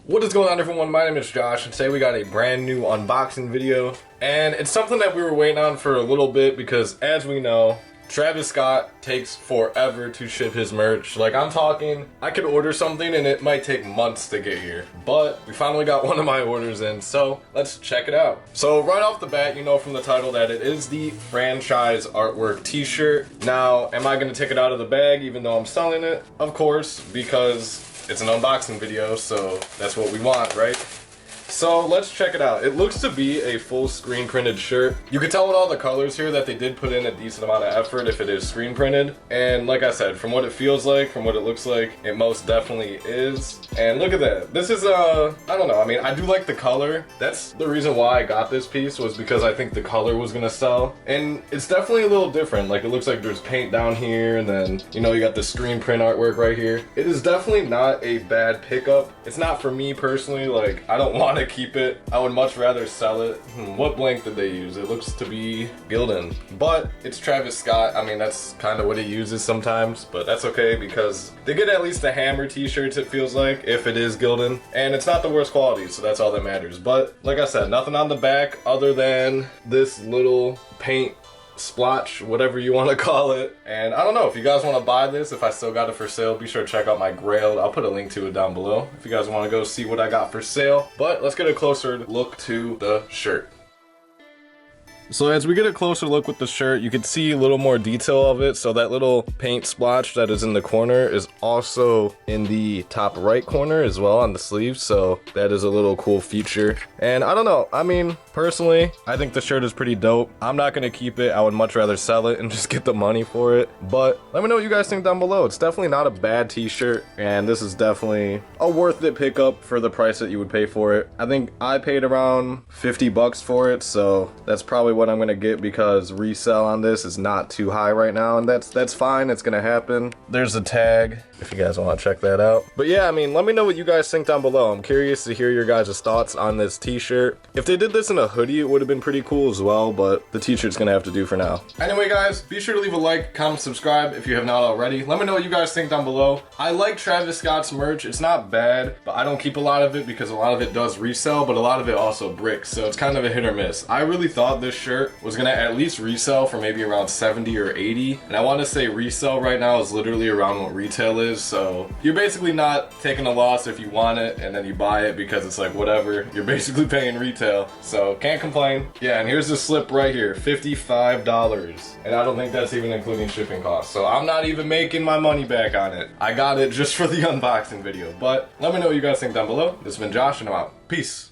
What is going on, everyone? My name is Josh, and today we got a brand new unboxing video, and it's something that we were waiting on for a little bit because, as we know, Travis Scott takes forever to ship his merch. Like, I'm talking, I could order something and it might take months to get here, but we finally got one of my orders in, so let's check it out. So right off the bat, you know from the title that it is the franchise artwork t-shirt. Now, am I gonna take it out of the bag even though I'm selling it? Of course, because it's an unboxing video, so that's what we want, right? So let's check it out. It looks to be a full screen printed shirt. You can tell with all the colors here that they did put in a decent amount of effort if it is screen printed. And like I said, from what it feels like, from what it looks like, it most definitely is. And look at that. This is I don't know. I mean, I do like the color. That's the reason why I got this piece, was because I think the color was gonna sell. And it's definitely a little different. Like, it looks like there's paint down here, and then, you know, you got the screen print artwork right here. It is definitely not a bad pickup. It's not for me personally. Like, I don't want to keep it. I would much rather sell it. What blank did they use? It looks to be Gildan, but it's Travis Scott. I mean, that's kind of what he uses sometimes, but that's okay because they get at least the hammer t-shirts, it feels like, if it is Gildan, and it's not the worst quality, so that's all that matters. But like I said, nothing on the back other than this little paint splotch, whatever you want to call it. And I don't know, if you guys want to buy this, if I still got it for sale, be sure to check out my Grailed. I'll put a link to it down below if you guys want to go see what I got for sale. But let's get a closer look to the shirt. So as we get a closer look with the shirt, you can see a little more detail of it. So that little paint splotch that is in the corner is also in the top right corner as well on the sleeve. So that is a little cool feature. And I don't know, I mean, personally, I think the shirt is pretty dope. I'm not gonna keep it. I would much rather sell it and just get the money for it. But let me know what you guys think down below. It's definitely not a bad t-shirt, and this is definitely a worth it pickup for the price that you would pay for it. I think I paid around 50 bucks for it, so that's probably what I'm gonna get because resale on this is not too high right now, and that's fine. It's gonna happen. There's a tag if you guys want to check that out. But yeah, I mean, let me know what you guys think down below. I'm curious to hear your guys' thoughts on this t-shirt. If they did this in a hoodie, it would have been pretty cool as well, but the t-shirt's gonna have to do for now. Anyway guys, be sure to leave a like, comment, subscribe if you have not already. Let me know what you guys think down below. I like Travis Scott's merch. It's not bad, but I don't keep a lot of it because a lot of it does resell, but a lot of it also bricks, so it's kind of a hit or miss. I really thought this shirt was gonna at least resell for maybe around 70 or 80, and I want to say resell right now is literally around what retail is, so you're basically not taking a loss if you want it and then you buy it because it's like whatever. You're basically paying retail, so can't complain. Yeah, and here's the slip right here, $55, and I don't think that's even including shipping costs, so I'm not even making my money back on it. I got it just for the unboxing video. But let me know what you guys think down below. This has been Josh, and I'm out. Peace.